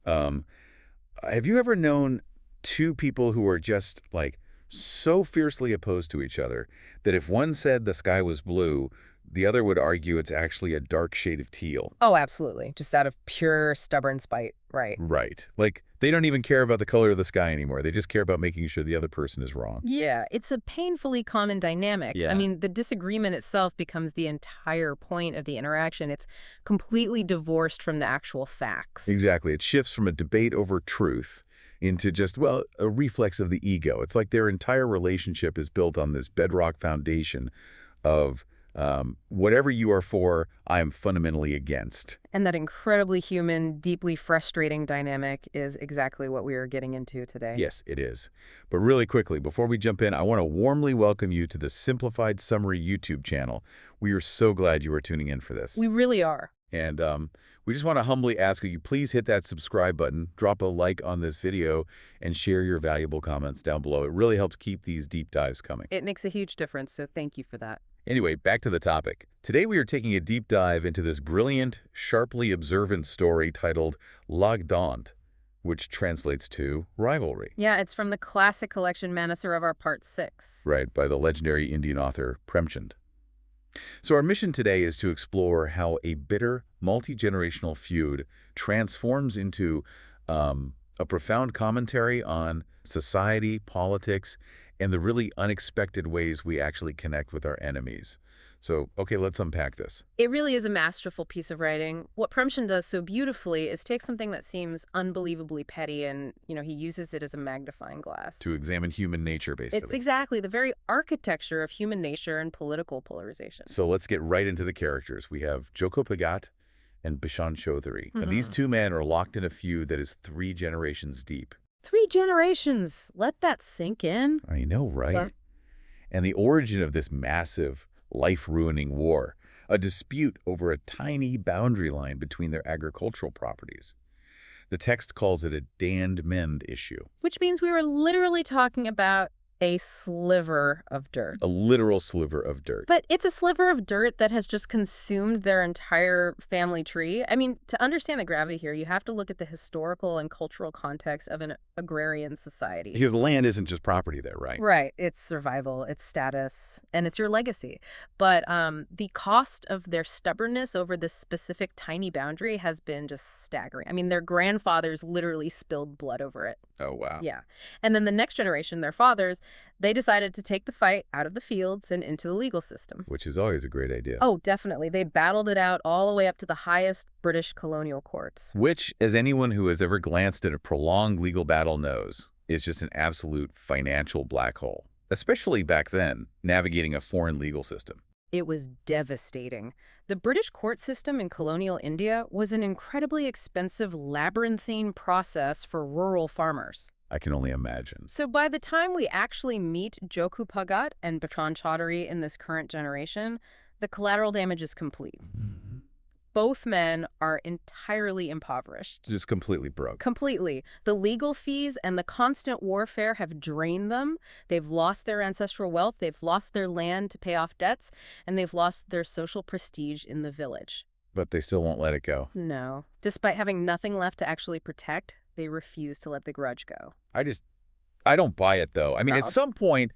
Um, have you ever known two people who are just, like, so fiercely opposed to each other that if one said the sky was blue, the other would argue it's actually a dark shade of teal? Oh, absolutely. Just out of pure stubborn spite, right? Right. Like, they don't even care about the color of the sky anymore. They just care about making sure the other person is wrong. Yeah, it's a painfully common dynamic. Yeah. I mean, the disagreement itself becomes the entire point of the interaction. It's completely divorced from the actual facts. Exactly. It shifts from a debate over truth into just, well, a reflex of the ego. It's like their entire relationship is built on this bedrock foundation of whatever you are for, I am fundamentally against. And that incredibly human, deeply frustrating dynamic is exactly what we are getting into today. Yes, it is. But really quickly, before we jump in, I want to warmly welcome you to the Simplified Summary YouTube channel. We are so glad you are tuning in for this. We really are. And we just want to humbly ask you, please hit that subscribe button, drop a like on this video, and share your valuable comments down below. It really helps keep these deep dives coming. It makes a huge difference, so thank you for that. Anyway, back to the topic. Today we are taking a deep dive into this brilliant, sharply observant story titled Lagdon, which translates to Rivalry. Yeah, it's from the classic collection Manasaravar Part 6. Right, by the legendary Indian author Premchand. So our mission today is to explore how a bitter, multi-generational feud transforms into a profound commentary on society, politics, and the really unexpected ways we actually connect with our enemies. So, okay, let's unpack this. It really is a masterful piece of writing. What Premchand does so beautifully is take something that seems unbelievably petty and, he uses it as a magnifying glass. To examine human nature, basically. It's exactly the very architecture of human nature and political polarization. So let's get right into the characters. We have Jokhu Bhagat and Bishan Chaudhary. And these two men are locked in a feud that is 3 generations deep. 3 generations. Let that sink in. I know, right? Yeah. And the origin of this massive, life-ruining war, a dispute over a tiny boundary line between their agricultural properties. The text calls it a damned mend issue. Which means we were literally talking about a sliver of dirt. A literal sliver of dirt. But it's a sliver of dirt that has just consumed their entire family tree. I mean, to understand the gravity here, you have to look at the historical and cultural context of an agrarian society. Because land isn't just property there, right? Right. It's survival, it's status, and it's your legacy. But the cost of their stubbornness over this specific tiny boundary has been just staggering. I mean, their grandfathers literally spilled blood over it. Oh, wow. Yeah. And then the next generation, their fathers, they decided to take the fight out of the fields and into the legal system. Which is always a great idea. Oh, definitely. They battled it out all the way up to the highest British colonial courts. Which, as anyone who has ever glanced at a prolonged legal battle knows, is just an absolute financial black hole. Especially back then, navigating a foreign legal system. It was devastating. The British court system in colonial India was an incredibly expensive labyrinthine process for rural farmers. I can only imagine. So by the time we actually meet Jokhu Bhagat and Bishan Chaudhary in this current generation, the collateral damage is complete. Both men are entirely impoverished. Just completely broke. Completely. The legal fees and the constant warfare have drained them. They've lost their ancestral wealth, they've lost their land to pay off debts, and they've lost their social prestige in the village. But they still won't let it go. No. Despite having nothing left to actually protect, they refuse to let the grudge go. I don't buy it, though. I mean, No. at some point,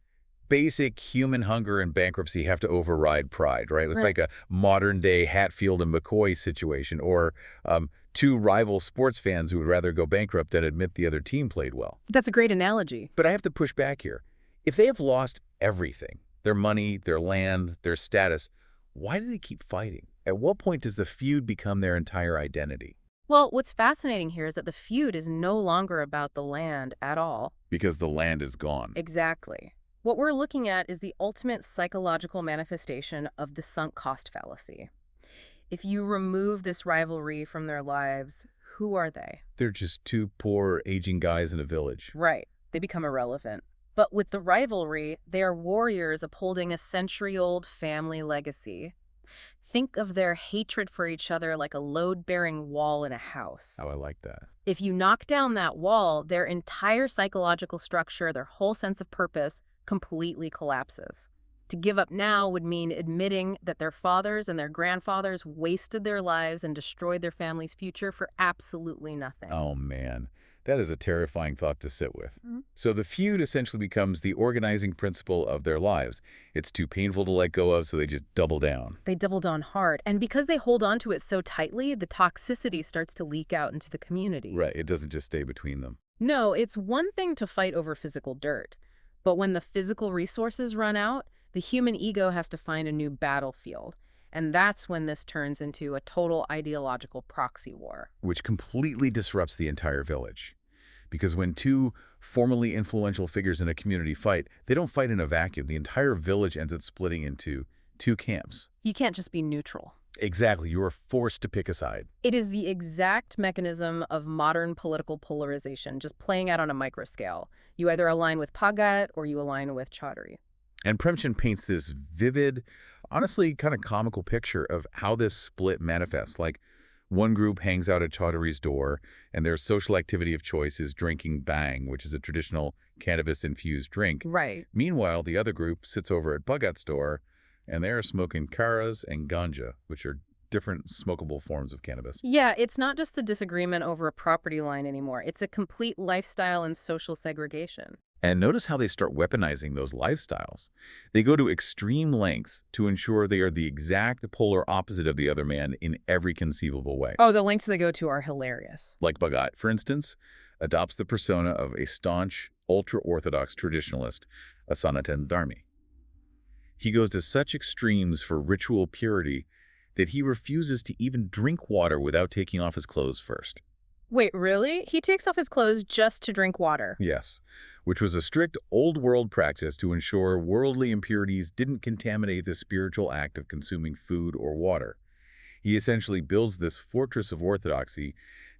basic human hunger and bankruptcy have to override pride, right? It's like a modern-day Hatfield and McCoy situation, or 2 rival sports fans who would rather go bankrupt than admit the other team played well. That's a great analogy. But I have to push back here. If they have lost everything, their money, their land, their status, why do they keep fighting? At what point does the feud become their entire identity? Well, what's fascinating here is that the feud is no longer about the land at all. Because the land is gone. Exactly. What we're looking at is the ultimate psychological manifestation of the sunk cost fallacy. If you remove this rivalry from their lives, who are they? They're just 2 poor, aging guys in a village. Right. They become irrelevant. But with the rivalry, they are warriors upholding a century-old family legacy. Think of their hatred for each other like a load-bearing wall in a house. Oh, I like that. If you knock down that wall, their entire psychological structure, their whole sense of purpose, completely collapses. To give up now would mean admitting that their fathers and their grandfathers wasted their lives and destroyed their family's future for absolutely nothing. Oh, man. That is a terrifying thought to sit with. Mhm. So the feud essentially becomes the organizing principle of their lives. It's too painful to let go of, so they just double down. They doubled on hard, and because they hold on to it so tightly, the toxicity starts to leak out into the community. Right, it doesn't just stay between them. No, it's one thing to fight over physical dirt, but when the physical resources run out, the human ego has to find a new battlefield. And that's when this turns into a total ideological proxy war. Which completely disrupts the entire village. Because when two formerly influential figures in a community fight, they don't fight in a vacuum. The entire village ends up splitting into two camps. You can't just be neutral. Exactly. You are forced to pick a side. It is the exact mechanism of modern political polarization, just playing out on a micro scale. You either align with Bhagat or you align with Chaudhary. And Premchand paints this vivid, honestly kind of comical picture of how this split manifests. Like, one group hangs out at Chaudhary's door, and their social activity of choice is drinking bang, which is a traditional cannabis-infused drink. Right. Meanwhile, the other group sits over at Bhagat's door, and they're smoking karas and ganja, which are different smokable forms of cannabis. Yeah, it's not just a disagreement over a property line anymore. It's a complete lifestyle and social segregation. And notice how they start weaponizing those lifestyles. They go to extreme lengths to ensure they are the exact polar opposite of the other man in every conceivable way. Oh, the lengths they go to are hilarious. Like Bhagat, for instance, adopts the persona of a staunch, ultra-Orthodox traditionalist, a Sanatana Dharma. He goes to such extremes for ritual purity that he refuses to even drink water without taking off his clothes first. Wait, really? He takes off his clothes just to drink water? Yes, which was a strict old-world practice to ensure worldly impurities didn't contaminate the spiritual act of consuming food or water. He essentially builds this fortress of orthodoxy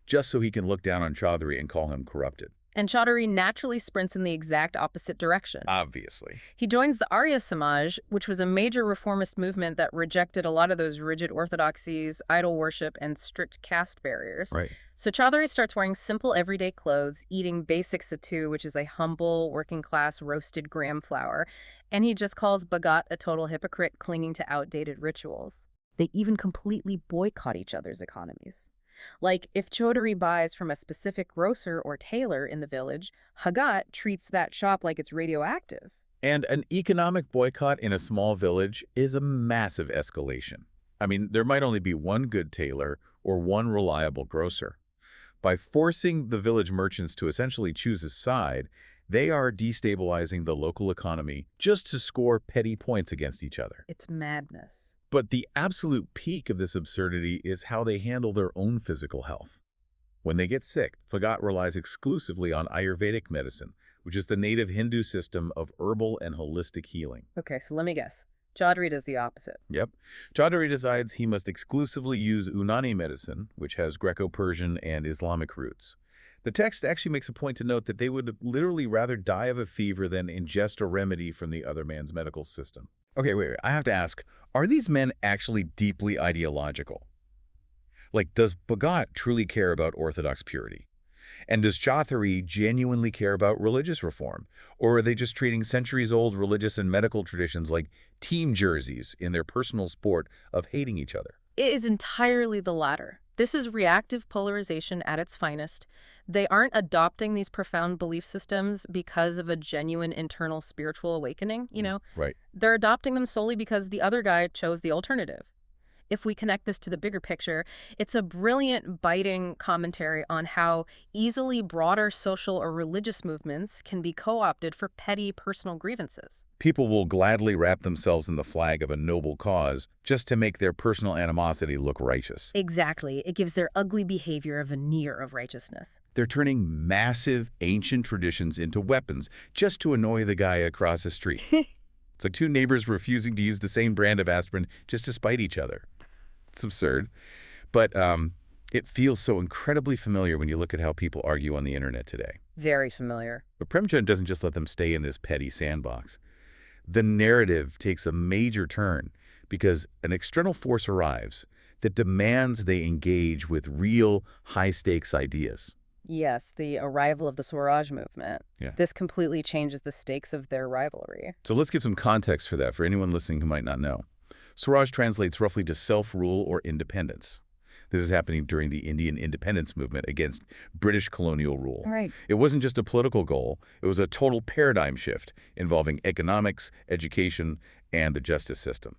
just so he can look down on Chaudhary and call him corrupted. And Chaudhary naturally sprints in the exact opposite direction. Obviously. He joins the Arya Samaj, which was a major reformist movement that rejected a lot of those rigid orthodoxies, idol worship, and strict caste barriers. Right. So Chaudhary starts wearing simple everyday clothes, eating basic sattu, which is a humble, working-class roasted gram flour, and he just calls Bhagat a total hypocrite clinging to outdated rituals. They even completely boycott each other's economies. Like, if Chaudhary buys from a specific grocer or tailor in the village, Bhagat treats that shop like it's radioactive. And an economic boycott in a small village is a massive escalation. I mean, there might only be one good tailor or one reliable grocer. By forcing the village merchants to essentially choose a side, they are destabilizing the local economy just to score petty points against each other. It's madness. But the absolute peak of this absurdity is how they handle their own physical health. When they get sick, Bhagat relies exclusively on Ayurvedic medicine, which is the native Hindu system of herbal and holistic healing. Okay, so let me guess. Chaudhary does the opposite. Yep. Chaudhary decides he must exclusively use Unani medicine, which has Greco-Persian and Islamic roots. The text actually makes a point to note that they would literally rather die of a fever than ingest a remedy from the other man's medical system. Okay, wait, I have to ask, are these men actually deeply ideological? Like, does Bhagat truly care about orthodox purity? And does Chaudhary genuinely care about religious reform? Or are they just treating centuries-old religious and medical traditions like team jerseys in their personal sport of hating each other? It is entirely the latter. This is reactive polarization at its finest. They aren't adopting these profound belief systems because of a genuine internal spiritual awakening, Right. They're adopting them solely because the other guy chose the alternative. If we connect this to the bigger picture, it's a brilliant, biting commentary on how easily broader social or religious movements can be co-opted for petty personal grievances. People will gladly wrap themselves in the flag of a noble cause just to make their personal animosity look righteous. Exactly. It gives their ugly behavior a veneer of righteousness. They're turning massive, ancient traditions into weapons just to annoy the guy across the street. It's like two neighbors refusing to use the same brand of aspirin just to spite each other. It's absurd, but it feels so incredibly familiar when you look at how people argue on the internet today. Very familiar. But Premchand doesn't just let them stay in this petty sandbox. The narrative takes a major turn because an external force arrives that demands they engage with real high-stakes ideas. Yes, the arrival of the Swaraj movement. Yeah. This completely changes the stakes of their rivalry. So let's give some context for that for anyone listening who might not know. Swaraj translates roughly to self-rule or independence. This is happening during the Indian independence movement against British colonial rule. Right. It wasn't just a political goal, it was a total paradigm shift involving economics, education, and the justice system.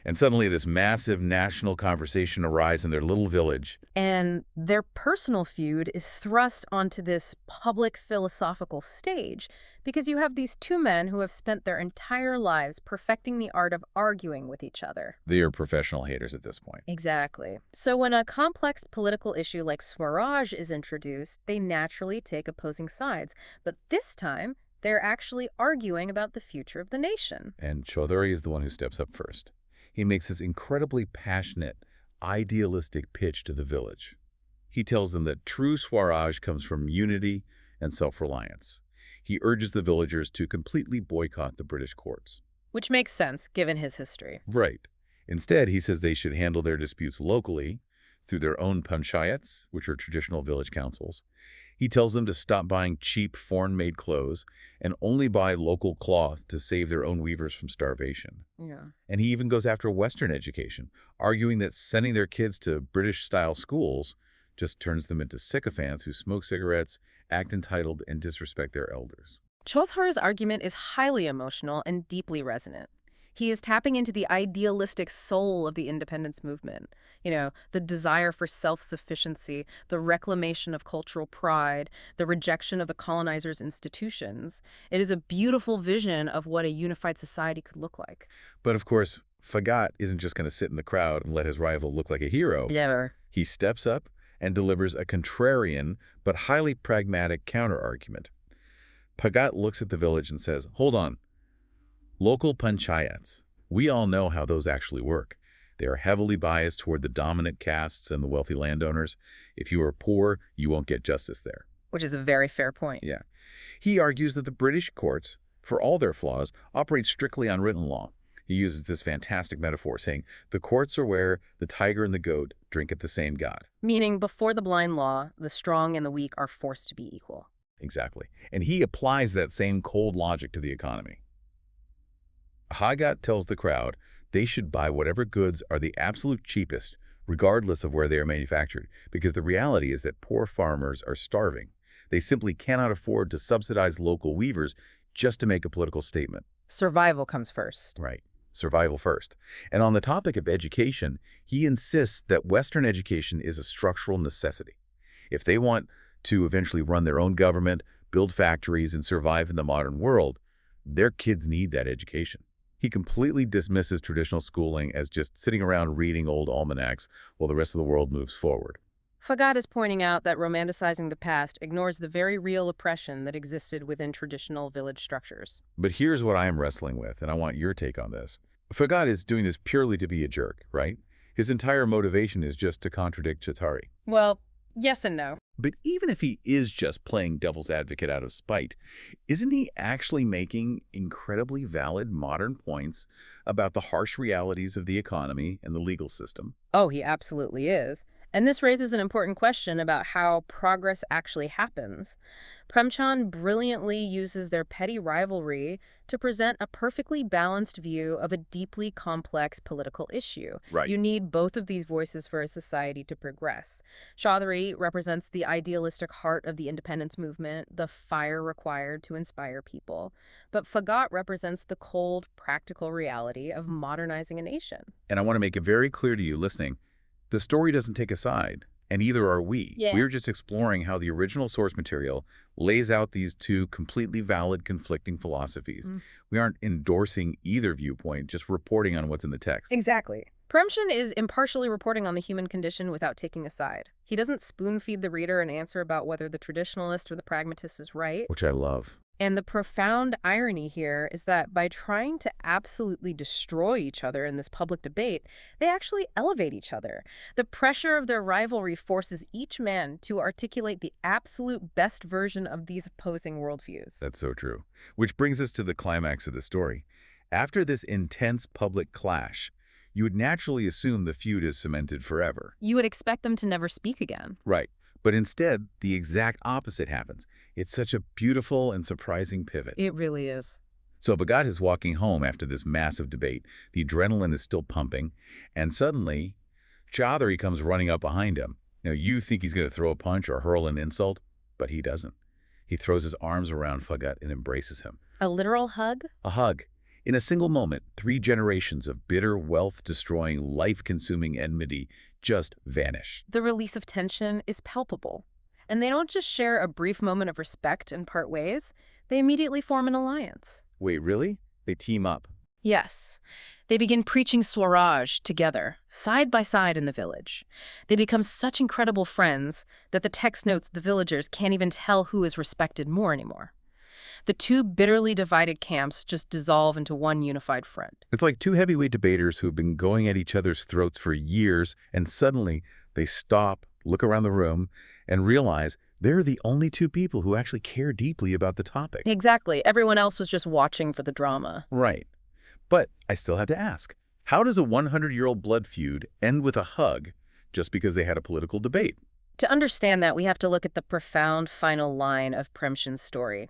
And suddenly this massive national conversation arises in their little village. And their personal feud is thrust onto this public philosophical stage because you have these two men who have spent their entire lives perfecting the art of arguing with each other. They are professional haters at this point. Exactly. So when a complex political issue like Swaraj is introduced, they naturally take opposing sides. But this time, they're actually arguing about the future of the nation. And Chaudhary is the one who steps up first. He makes this incredibly passionate, idealistic pitch to the village. He tells them that true Swaraj comes from unity and self-reliance. He urges the villagers to completely boycott the British courts. Which makes sense, given his history. Right. Instead, he says they should handle their disputes locally through their own panchayats, which are traditional village councils. He tells them to stop buying cheap foreign-made clothes and only buy local cloth to save their own weavers from starvation. Yeah. And he even goes after Western education, arguing that sending their kids to British-style schools just turns them into sycophants who smoke cigarettes, act entitled, and disrespect their elders. Chaudhary's argument is highly emotional and deeply resonant. He is tapping into the idealistic soul of the independence movement. You know, the desire for self-sufficiency, the reclamation of cultural pride, the rejection of the colonizers' institutions. It is a beautiful vision of what a unified society could look like. But of course, Bhagat isn't just going to sit in the crowd and let his rival look like a hero. Never. He steps up and delivers a contrarian but highly pragmatic counter-argument. Bhagat looks at the village and says, hold on. Local panchayats. We all know how those actually work. They are heavily biased toward the dominant castes and the wealthy landowners. If you are poor, you won't get justice there. Which is a very fair point. Yeah. He argues that the British courts, for all their flaws, operate strictly on written law. He uses this fantastic metaphor, saying, the courts are where the tiger and the goat drink at the same god. Meaning, before the blind law, the strong and the weak are forced to be equal. Exactly. And he applies that same cold logic to the economy. Bhagat tells the crowd they should buy whatever goods are the absolute cheapest, regardless of where they are manufactured, because the reality is that poor farmers are starving. They simply cannot afford to subsidize local weavers just to make a political statement. Survival comes first. Right. Survival first. And on the topic of education, he insists that Western education is a structural necessity. If they want to eventually run their own government, build factories, and survive in the modern world, their kids need that education. He completely dismisses traditional schooling as just sitting around reading old almanacs while the rest of the world moves forward. Bhagat is pointing out that romanticizing the past ignores the very real oppression that existed within traditional village structures. But here's what I am wrestling with, and I want your take on this. Bhagat is doing this purely to be a jerk, right? His entire motivation is just to contradict Chaudhary. Well, yes and no. But even if he is just playing devil's advocate out of spite, isn't he actually making incredibly valid modern points about the harsh realities of the economy and the legal system? Oh, he absolutely is. And this raises an important question about how progress actually happens. Premchand brilliantly uses their petty rivalry to present a perfectly balanced view of a deeply complex political issue. Right. You need both of these voices for a society to progress. Chaudhary represents the idealistic heart of the independence movement, the fire required to inspire people. But Bhagat represents the cold, practical reality of modernizing a nation. And I want to make it very clear to you listening, the story doesn't take a side, and either are we. Yeah. We're just exploring how the original source material lays out these two completely valid conflicting philosophies. We aren't endorsing either viewpoint, just reporting on what's in the text. Exactly. Premchand is impartially reporting on the human condition without taking a side. He doesn't spoon-feed the reader an answer about whether the traditionalist or the pragmatist is right. Which I love. And the profound irony here is that by trying to absolutely destroy each other in this public debate, they actually elevate each other. The pressure of their rivalry forces each man to articulate the absolute best version of these opposing worldviews. That's so true. Which brings us to the climax of the story. After this intense public clash, you would naturally assume the feud is cemented forever. You would expect them to never speak again. Right. But instead, the exact opposite happens. It's such a beautiful and surprising pivot. It really is. So Bhagat is walking home after this massive debate. The adrenaline is still pumping, and suddenly, Chaudhary comes running up behind him. Now, you think he's going to throw a punch or hurl an insult, but he doesn't. He throws his arms around Bhagat and embraces him. A literal hug? A hug. In a single moment, 3 generations of bitter, wealth-destroying, life-consuming enmity just vanish. The release of tension is palpable. And they don't just share a brief moment of respect and part ways, they immediately form an alliance. Wait, really? They team up. Yes. They begin preaching Swaraj together, side by side in the village. They become such incredible friends that the text notes the villagers can't even tell who is respected more anymore. The two bitterly divided camps just dissolve into one unified front. It's like 2 heavyweight debaters who've been going at each other's throats for years, and suddenly they stop, look around the room, and realize they're the only 2 people who actually care deeply about the topic. Exactly. Everyone else was just watching for the drama. Right. But I still have to ask, how does a 100-year-old blood feud end with a hug just because they had a political debate? To understand that, we have to look at the profound final line of Premchand's story.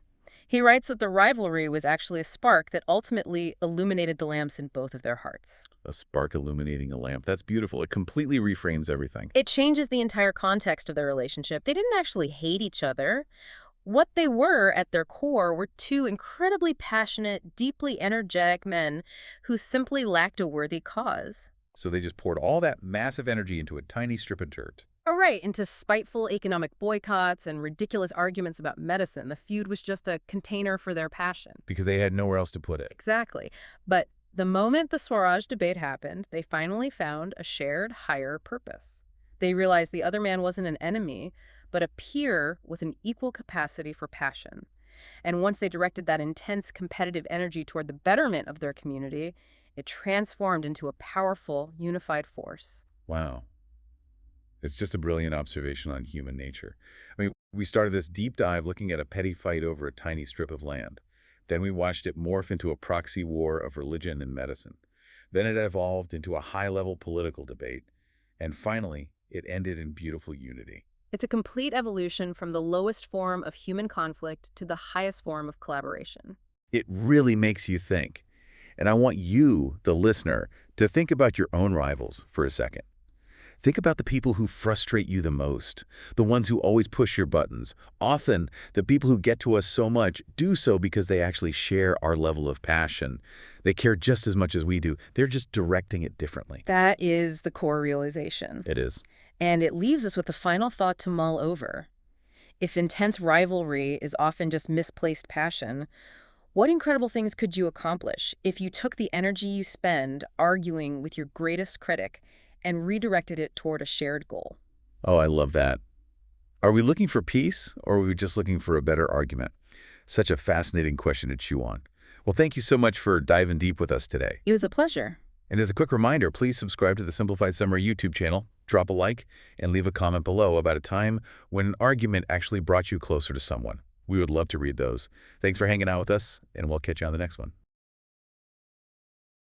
He writes that the rivalry was actually a spark that ultimately illuminated the lamps in both of their hearts. A spark illuminating a lamp. That's beautiful. It completely reframes everything. It changes the entire context of their relationship. They didn't actually hate each other. What they were, at their core, were 2 incredibly passionate, deeply energetic men who simply lacked a worthy cause. So they just poured all that massive energy into a tiny strip of dirt. All right, into spiteful economic boycotts and ridiculous arguments about medicine. The feud was just a container for their passion. Because they had nowhere else to put it. Exactly. But the moment the Swaraj debate happened, they finally found a shared higher purpose. They realized the other man wasn't an enemy, but a peer with an equal capacity for passion. And once they directed that intense competitive energy toward the betterment of their community, it transformed into a powerful, unified force. Wow. It's just a brilliant observation on human nature. I mean, we started this deep dive looking at a petty fight over a tiny strip of land. Then we watched it morph into a proxy war of religion and medicine. Then it evolved into a high-level political debate. And finally, it ended in beautiful unity. It's a complete evolution from the lowest form of human conflict to the highest form of collaboration. It really makes you think. And I want you, the listener, to think about your own rivals for a second. Think about the people who frustrate you the most, the ones who always push your buttons. Often, the people who get to us so much do so because they actually share our level of passion. They care just as much as we do. They're just directing it differently. That is the core realization. It is. And it leaves us with a final thought to mull over. If intense rivalry is often just misplaced passion, what incredible things could you accomplish if you took the energy you spend arguing with your greatest critic and redirected it toward a shared goal? Oh, I love that. Are we looking for peace, or are we just looking for a better argument? Such a fascinating question to chew on. Well, thank you so much for diving deep with us today. It was a pleasure. And as a quick reminder, please subscribe to the Simplified Summary YouTube channel, drop a like, and leave a comment below about a time when an argument actually brought you closer to someone. We would love to read those. Thanks for hanging out with us, and we'll catch you on the next one.